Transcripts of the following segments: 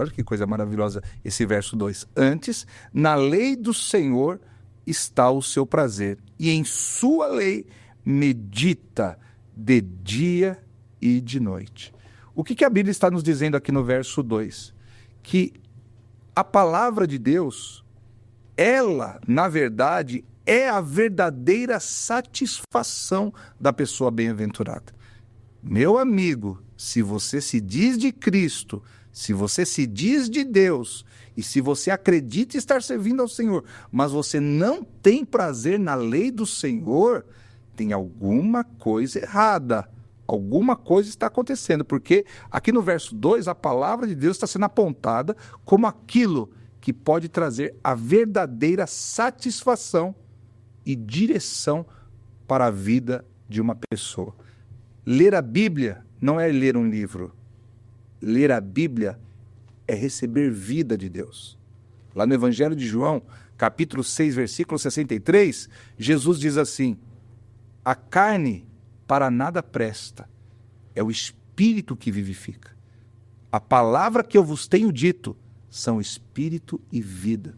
Olha que coisa maravilhosa esse verso 2. Antes, na lei do Senhor está o seu prazer, e em sua lei medita de dia e de noite. O que a Bíblia está nos dizendo aqui no verso 2? Que a palavra de Deus, ela, na verdade, é a verdadeira satisfação da pessoa bem-aventurada. Meu amigo, se você se diz de Cristo, se você se diz de Deus, e se você acredita estar servindo ao Senhor, mas você não tem prazer na lei do Senhor, tem alguma coisa errada. Alguma coisa está acontecendo, porque aqui no verso 2, a palavra de Deus está sendo apontada como aquilo que pode trazer a verdadeira satisfação e direção para a vida de uma pessoa. Ler a Bíblia não é ler um livro. Ler a Bíblia é receber vida de Deus. Lá no Evangelho de João, capítulo 6, versículo 63, Jesus diz assim: a carne para nada presta, é o Espírito que vivifica. A palavra que eu vos tenho dito são Espírito e vida.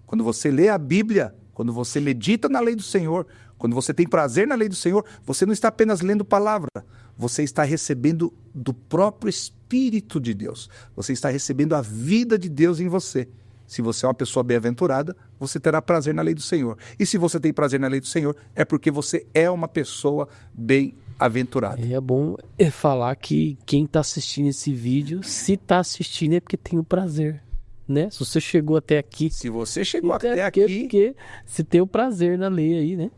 Quando você lê a Bíblia, quando você medita na lei do Senhor, quando você tem prazer na lei do Senhor, você não está apenas lendo palavra, você está recebendo do próprio Espírito de Deus. Você está recebendo a vida de Deus em você. Se você é uma pessoa bem-aventurada, você terá prazer na lei do Senhor. E se você tem prazer na lei do Senhor, é porque você é uma pessoa bem-aventurada. É bom falar que quem está assistindo esse vídeo, se está assistindo é porque tem o prazer, né? Se você chegou até aqui... Se você chegou até aqui... Porque se tem o prazer na lei aí, né?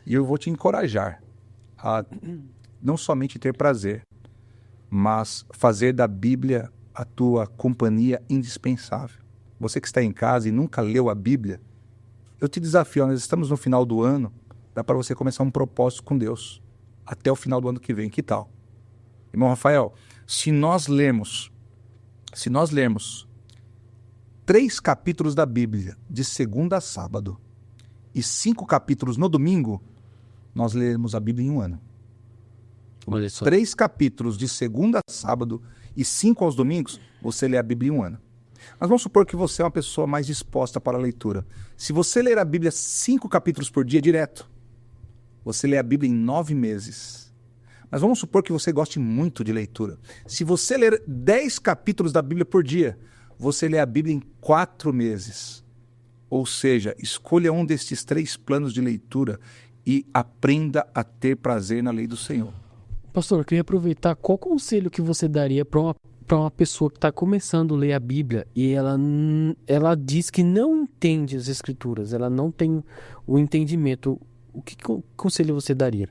E eu vou te encorajar a não somente ter prazer, mas fazer da Bíblia a tua companhia indispensável. Você que está em casa e nunca leu a Bíblia, eu te desafio, nós estamos no final do ano, dá para você começar um propósito com Deus, até o final do ano que vem, que tal? Irmão Rafael, se nós lermos 3 capítulos da Bíblia, de segunda a sábado, e 5 capítulos no domingo, nós leremos a Bíblia em um ano. 3 capítulos de segunda a sábado e 5 aos domingos, você lê a Bíblia em um ano. Mas vamos supor que você é uma pessoa mais disposta para a leitura. Se você ler a Bíblia 5 capítulos por dia direto, você lê a Bíblia em 9 meses. Mas vamos supor que você goste muito de leitura. Se você ler 10 capítulos da Bíblia por dia, você lê a Bíblia em 4 meses. Ou seja, escolha um destes 3 planos de leitura e aprenda a ter prazer na lei do Senhor. Pastor, eu queria aproveitar, qual conselho que você daria para uma pessoa que está começando a ler a Bíblia e ela diz que não entende as Escrituras, ela não tem o entendimento. O que conselho você daria?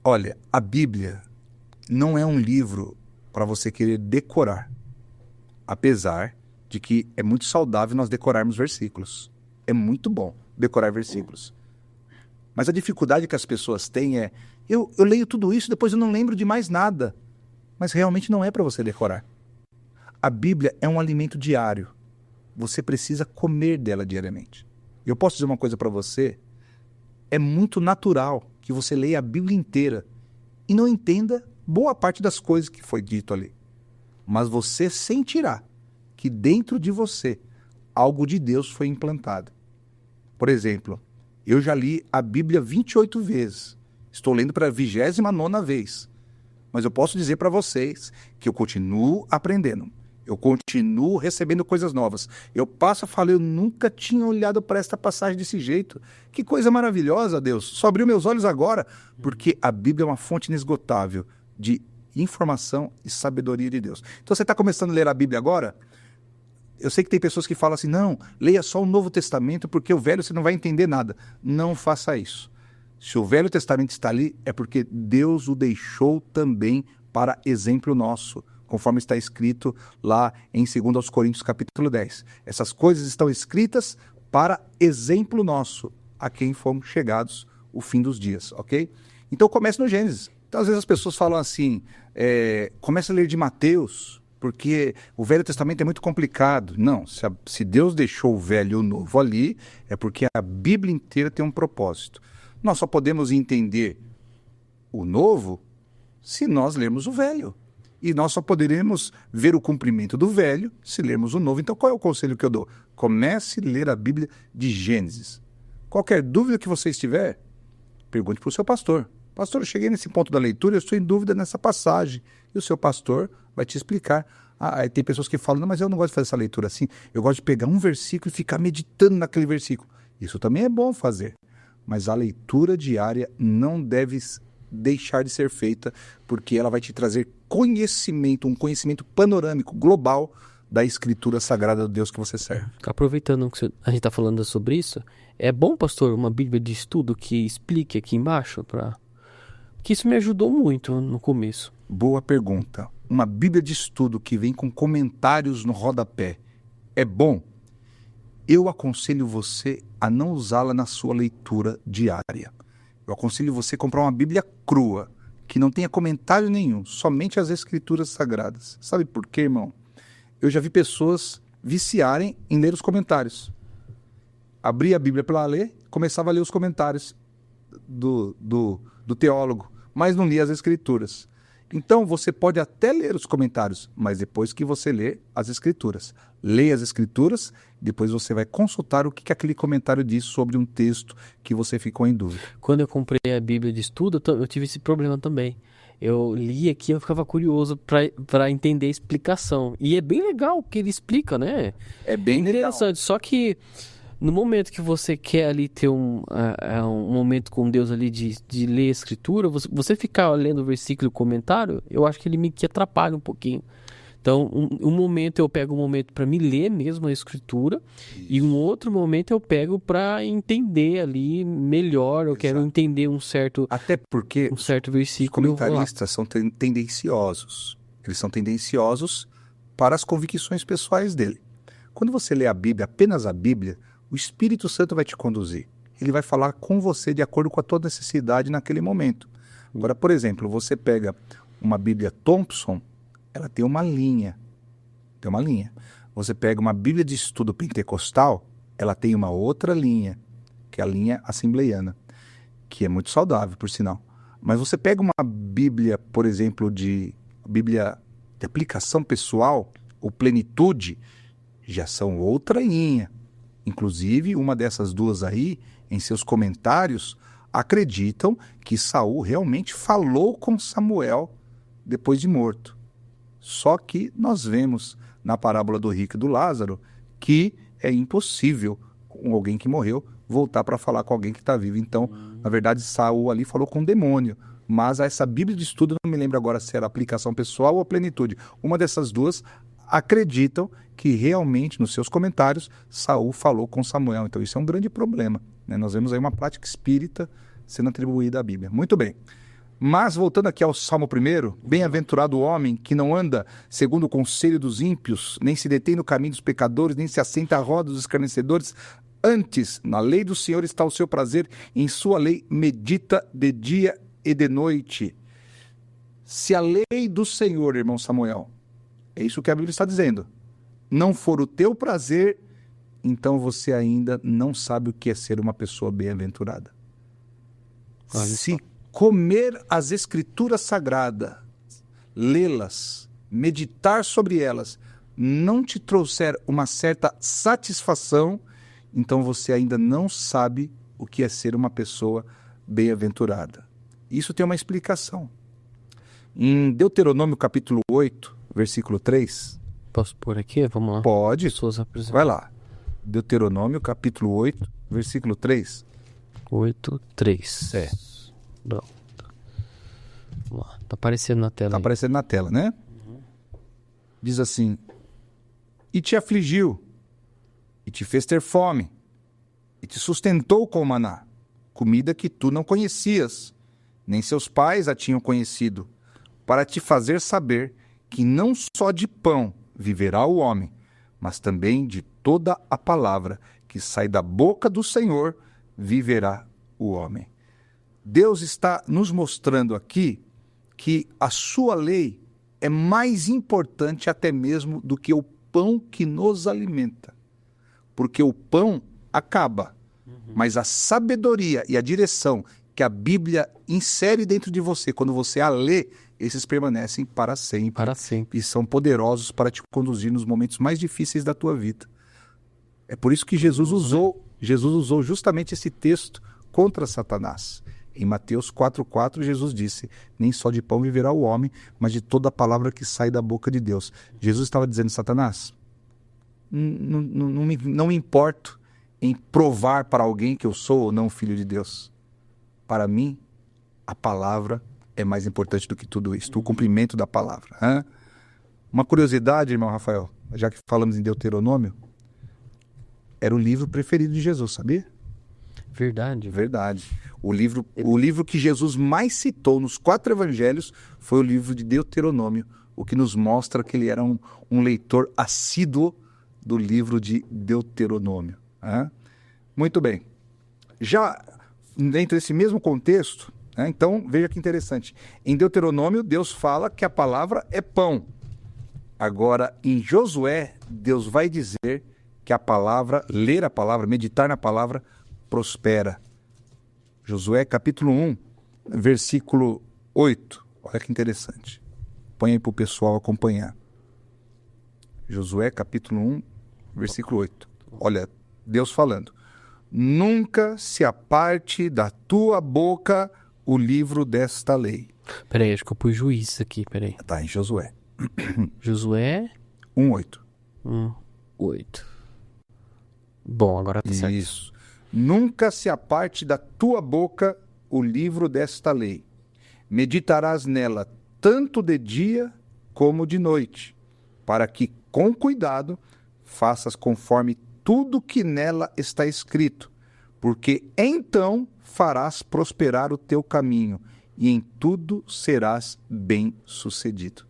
Olha, a Bíblia não é um livro para você querer decorar, apesar de que é muito saudável nós decorarmos versículos. É muito bom decorar versículos. Mas a dificuldade que as pessoas têm é, eu leio tudo isso, depois eu não lembro de mais nada. Mas realmente não é para você decorar. A Bíblia é um alimento diário. Você precisa comer dela diariamente. Eu posso dizer uma coisa para você, é muito natural que você leia a Bíblia inteira e não entenda boa parte das coisas que foi dito ali. Mas você sentirá que dentro de você algo de Deus foi implantado. Por exemplo, eu já li a Bíblia 28 vezes. Estou lendo para a 29ª vez. Mas eu posso dizer para vocês que eu continuo aprendendo. Eu continuo recebendo coisas novas. Eu passo a falar, eu nunca tinha olhado para esta passagem desse jeito. Que coisa maravilhosa, Deus. Só abriu meus olhos agora, porque a Bíblia é uma fonte inesgotável de informação e sabedoria de Deus. Então você está começando a ler a Bíblia agora? Eu sei que tem pessoas que falam assim, não, leia só o Novo Testamento, porque o Velho você não vai entender nada. Não faça isso. Se o Velho Testamento está ali, é porque Deus o deixou também para exemplo nosso, conforme está escrito lá em 2 Coríntios capítulo 10. Essas coisas estão escritas para exemplo nosso, a quem fomos chegados o fim dos dias, ok? Então comece no Gênesis. Então às vezes as pessoas falam assim, comece a ler de Mateus, porque o Velho Testamento é muito complicado. Não, se Deus deixou o Velho e o Novo ali, é porque a Bíblia inteira tem um propósito. Nós só podemos entender o Novo se nós lermos o Velho. E nós só poderemos ver o cumprimento do velho se lermos o novo. Então, qual é o conselho que eu dou? Comece a ler a Bíblia de Gênesis. Qualquer dúvida que você estiver, pergunte para o seu pastor. Pastor, eu cheguei nesse ponto da leitura, eu estou em dúvida nessa passagem. E o seu pastor vai te explicar. Tem pessoas que falam, não, mas eu não gosto de fazer essa leitura assim. Eu gosto de pegar um versículo e ficar meditando naquele versículo. Isso também é bom fazer. Mas a leitura diária não deve deixar de ser feita, porque ela vai te trazer conhecimento, um conhecimento panorâmico, global, da Escritura Sagrada do Deus que você serve. Aproveitando que a gente está falando sobre isso, é bom, pastor, uma Bíblia de estudo que explique aqui embaixo? Que isso me ajudou muito no começo. Boa pergunta. Uma Bíblia de estudo que vem com comentários no rodapé é bom? Eu aconselho você a não usá-la na sua leitura diária. Eu aconselho você a comprar uma Bíblia crua, que não tenha comentário nenhum, somente as Escrituras Sagradas. Sabe por quê, irmão? Eu já vi pessoas viciarem em ler os comentários. Abria a Bíblia para ler, começava a ler os comentários do teólogo, mas não lia as Escrituras. Então, você pode até ler os comentários, mas depois que você lê as Escrituras. Leia as Escrituras, depois você vai consultar o que aquele comentário diz sobre um texto que você ficou em dúvida. Quando eu comprei a Bíblia de estudo, eu tive esse problema também. Eu li aqui, eu ficava curioso para entender a explicação. E é bem legal o que ele explica, né? É bem interessante. Legal. Só que no momento que você quer ali ter um momento com Deus ali de ler a Escritura, você ficar lendo o versículo e o comentário, eu acho que ele me atrapalha um pouquinho. Então, um momento eu pego um momento para me ler mesmo a Escritura, isso. E um outro momento eu pego para entender ali melhor. Eu quero entender um certo versículo. Os comentaristas são tendenciosos. Eles são tendenciosos para as convicções pessoais dele. Quando você lê a Bíblia, apenas a Bíblia, o Espírito Santo vai te conduzir. Ele vai falar com você de acordo com a tua necessidade naquele momento. Agora, por exemplo, você pega uma Bíblia Thompson, ela tem uma linha. Você pega uma Bíblia de estudo pentecostal, ela tem uma outra linha, que é a linha assembleiana, que é muito saudável, por sinal. Mas você pega uma Bíblia, por exemplo, Bíblia de aplicação pessoal, ou plenitude, já são outra linha. Inclusive, uma dessas duas aí, em seus comentários, acreditam que Saul realmente falou com Samuel depois de morto. Só que nós vemos na parábola do rico e do Lázaro que é impossível com alguém que morreu voltar para falar com alguém que está vivo. Então, na verdade, Saul ali falou com um demônio. Mas essa Bíblia de estudo, eu não me lembro agora se era aplicação pessoal ou a plenitude. Uma dessas duas acreditam que realmente, nos seus comentários, Saul falou com Samuel. Então, isso é um grande problema, né? Nós vemos aí uma prática espírita sendo atribuída à Bíblia. Muito bem. Mas, voltando aqui ao Salmo 1, bem-aventurado o homem que não anda segundo o conselho dos ímpios, nem se detém no caminho dos pecadores, nem se assenta à roda dos escarnecedores. Antes, na lei do Senhor está o seu prazer, e em sua lei medita de dia e de noite. Se a lei do Senhor, irmão Samuel, é isso que a Bíblia está dizendo, não for o teu prazer, então você ainda não sabe o que é ser uma pessoa bem-aventurada. Se comer as Escrituras Sagradas, lê-las, meditar sobre elas, não te trouxer uma certa satisfação, então você ainda não sabe o que é ser uma pessoa bem-aventurada. Isso tem uma explicação. Em Deuteronômio capítulo 8, versículo 3... Posso pôr aqui? Vamos lá. Pode. Vai lá. Deuteronômio capítulo 8, versículo 3. 8, 3. É. Pronto. Vamos lá. Tá aparecendo na tela. Tá aparecendo na tela, né? Uhum. Diz assim: e te afligiu, e te fez ter fome, e te sustentou com maná, comida que tu não conhecias, nem seus pais a tinham conhecido, para te fazer saber que não só de pão viverá o homem, mas também de toda a palavra que sai da boca do Senhor viverá o homem. Deus está nos mostrando aqui que a sua lei é mais importante até mesmo do que o pão que nos alimenta. Porque o pão acaba, mas a sabedoria e a direção que a Bíblia insere dentro de você, quando você a lê, esses permanecem para sempre. Para sempre. E são poderosos para te conduzir nos momentos mais difíceis da tua vida. É por isso que Jesus usou justamente esse texto contra Satanás. Em Mateus 4,4, Jesus disse: nem só de pão viverá o homem, mas de toda a palavra que sai da boca de Deus. Jesus estava dizendo: Satanás, não me importo em provar para alguém que eu sou ou não filho de Deus. Para mim, a palavra é mais importante do que tudo isso, o cumprimento da palavra. Hein? Uma curiosidade, irmão Rafael, já que falamos em Deuteronômio, era o livro preferido de Jesus, sabia? Verdade. Verdade. O livro que Jesus mais citou nos 4 evangelhos foi o livro de Deuteronômio, o que nos mostra que ele era um leitor assíduo do livro de Deuteronômio. Né? Muito bem. Já dentro desse mesmo contexto, né, então veja que interessante. Em Deuteronômio, Deus fala que a palavra é pão. Agora, em Josué, Deus vai dizer que a palavra, ler a palavra, meditar na palavra, prospera. Josué capítulo 1, versículo 8. Olha que interessante. Põe aí para o pessoal acompanhar. Josué capítulo 1, versículo 8. Olha, Deus falando: nunca se aparte da tua boca o livro desta lei. Peraí, acho que eu pus juízes aqui, peraí. Está em Josué. Josué 1:8. 1:8. Bom, agora tá certo. Isso. Nunca se aparte da tua boca o livro desta lei. Meditarás nela tanto de dia como de noite, para que, com cuidado, faças conforme tudo que nela está escrito, porque então farás prosperar o teu caminho e em tudo serás bem-sucedido.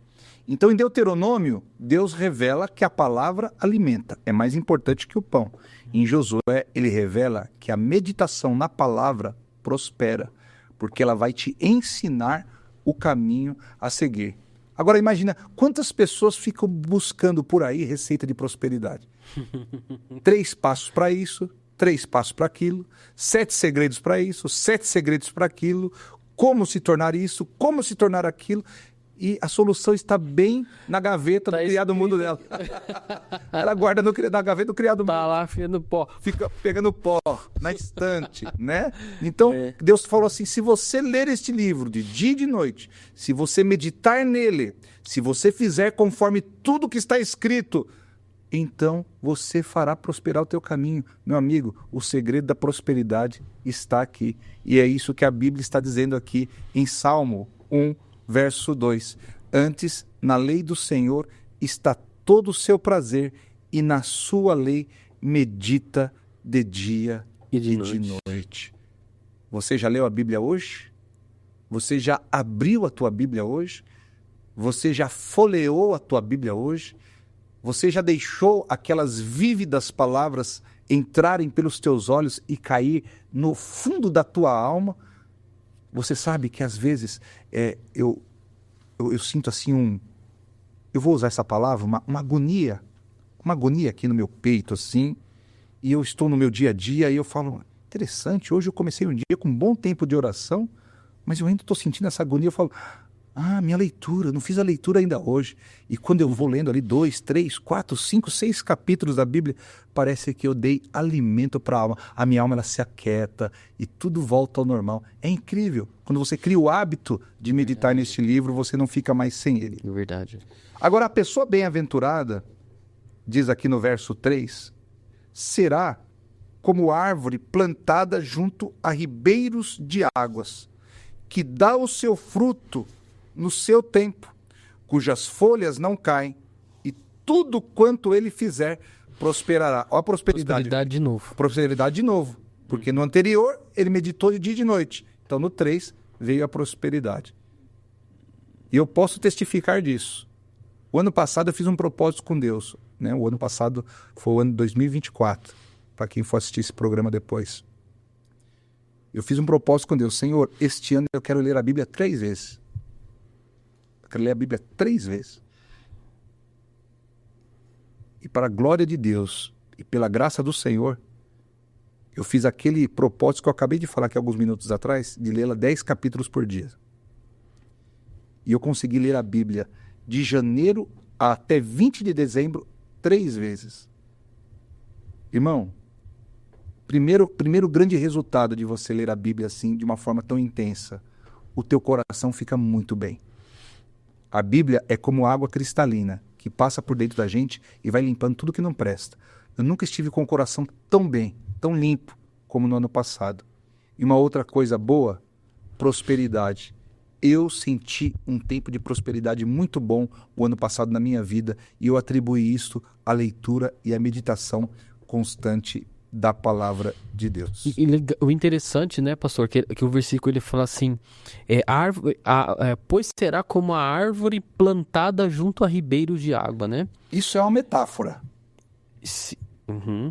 Então, em Deuteronômio, Deus revela que a palavra alimenta, é mais importante que o pão. Em Josué, ele revela que a meditação na palavra prospera, porque ela vai te ensinar o caminho a seguir. Agora, imagina quantas pessoas ficam buscando por aí receita de prosperidade. 3 passos para isso, 3 passos para aquilo, 7 segredos para isso, 7 segredos para aquilo, como se tornar isso, como se tornar aquilo. E a solução está bem na gaveta do criado mundo dela. Ela guarda na gaveta do criado mundo. Tá lá, no pó. Fica pegando pó na estante, né? Então, Deus falou assim: se você ler este livro de dia e de noite, se você meditar nele, se você fizer conforme tudo que está escrito, então você fará prosperar o teu caminho. Meu amigo, o segredo da prosperidade está aqui. E é isso que a Bíblia está dizendo aqui em Salmo 1, verso 2. Antes, na lei do Senhor está todo o seu prazer, e na sua lei medita de dia e de noite. Você já leu a Bíblia hoje? Você já abriu a tua Bíblia hoje? Você já folheou a tua Bíblia hoje? Você já deixou aquelas vívidas palavras entrarem pelos teus olhos e cair no fundo da tua alma? Você sabe que às vezes eu sinto assim eu vou usar essa palavra, uma agonia aqui no meu peito assim, e eu estou no meu dia a dia e eu falo: interessante, hoje eu comecei um dia com um bom tempo de oração, mas eu ainda estou sentindo essa agonia. Eu falo: minha leitura, não fiz a leitura ainda hoje. E quando eu vou lendo ali 2, 3, 4, 5, 6 capítulos da Bíblia, parece que eu dei alimento para a alma. A minha alma, ela se aquieta e tudo volta ao normal. É incrível. Quando você cria o hábito de meditar neste livro, você não fica mais sem ele. É verdade. Agora, a pessoa bem-aventurada, diz aqui no verso 3, será como árvore plantada junto a ribeiros de águas, que dá o seu fruto no seu tempo, cujas folhas não caem, e tudo quanto ele fizer prosperará. Olha a prosperidade de novo. Prosperidade de novo. Porque no anterior ele meditou de dia e de noite. Então no 3 veio a prosperidade. E eu posso testificar disso. O ano passado eu fiz um propósito com Deus. Né? O ano passado foi o ano de 2024. Para quem for assistir esse programa depois. Eu fiz um propósito com Deus. Senhor, este ano eu quero ler a Bíblia 3 vezes. Eu quero ler a Bíblia 3 vezes. E para a glória de Deus e pela graça do Senhor, eu fiz aquele propósito que eu acabei de falar aqui alguns minutos atrás, de lê-la 10 capítulos por dia. E eu consegui ler a Bíblia de janeiro até 20 de dezembro 3 vezes. Irmão, primeiro grande resultado de você ler a Bíblia assim, de uma forma tão intensa, o teu coração fica muito bem. A Bíblia é como água cristalina, que passa por dentro da gente e vai limpando tudo que não presta. Eu nunca estive com o coração tão bem, tão limpo, como no ano passado. E uma outra coisa boa, prosperidade. Eu senti um tempo de prosperidade muito bom o ano passado na minha vida e eu atribuí isso à leitura e à meditação constante da palavra de Deus. O interessante, né, pastor, que o versículo ele fala assim, pois será como a árvore plantada junto a ribeiros de água, né? Isso é uma metáfora,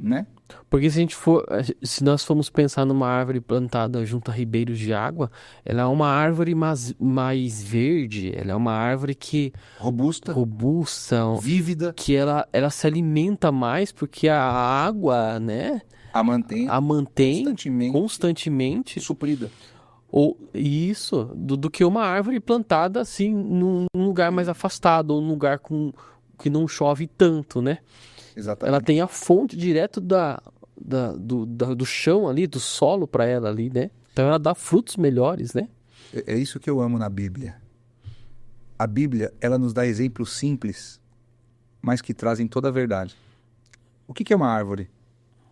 né? Porque se nós formos pensar numa árvore plantada junto a ribeiros de água, ela é uma árvore mais verde, ela é uma árvore que robusta, vívida, que ela se alimenta mais porque a água, né, a mantém constantemente suprida. Isso, do que uma árvore plantada assim num lugar mais afastado, ou num lugar que não chove tanto, né? Exatamente. Ela tem a fonte direto do chão ali, do solo para ela ali, né? Então ela dá frutos melhores, né? É isso que eu amo na Bíblia. A Bíblia, ela nos dá exemplos simples, mas que trazem toda a verdade. O que é uma árvore?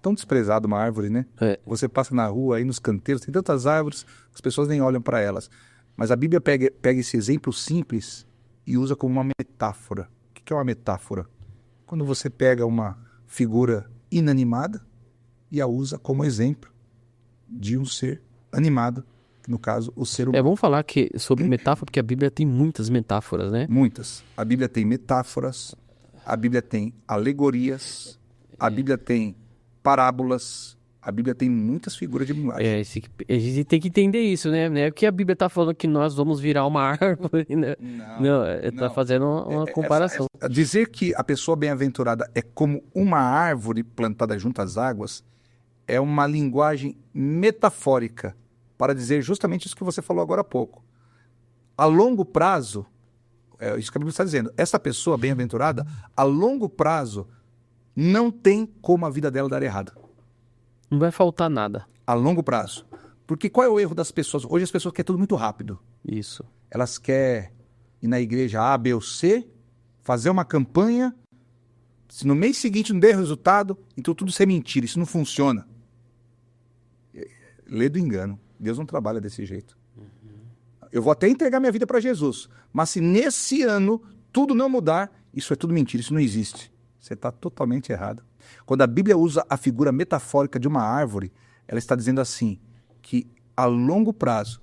Tão desprezada uma árvore, né? Você passa na rua, aí nos canteiros, tem tantas árvores, as pessoas nem olham para elas. Mas a Bíblia pega esse exemplo simples e usa como uma metáfora. O que é uma metáfora? Quando você pega uma figura inanimada e a usa como exemplo de um ser animado, no caso, o ser humano. É bom falar sobre metáfora, porque a Bíblia tem muitas metáforas, né? Muitas. A Bíblia tem metáforas, a Bíblia tem alegorias, a Bíblia tem parábolas, a Bíblia tem muitas figuras de linguagem. A gente tem que entender isso, né? Não é porque a Bíblia está falando que nós vamos virar uma árvore, né? Não, está fazendo uma comparação. Dizer que a pessoa bem-aventurada é como uma árvore plantada junto às águas é uma linguagem metafórica para dizer justamente isso que você falou agora há pouco. A longo prazo, é isso que a Bíblia está dizendo, essa pessoa bem-aventurada, a longo prazo, não tem como a vida dela dar errado. Não vai faltar nada. A longo prazo. Porque qual é o erro das pessoas? Hoje as pessoas querem tudo muito rápido. Isso. Elas querem ir na igreja A, B ou C, fazer uma campanha, se no mês seguinte não der resultado, então tudo isso é mentira, isso não funciona. Lê do engano. Deus não trabalha desse jeito. Eu vou até entregar minha vida para Jesus, mas se nesse ano tudo não mudar, isso é tudo mentira, isso não existe. Você está totalmente errado. Quando a Bíblia usa a figura metafórica de uma árvore, ela está dizendo assim, que a longo prazo,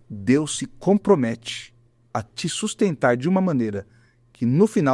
Deus se compromete a te sustentar de uma maneira que no final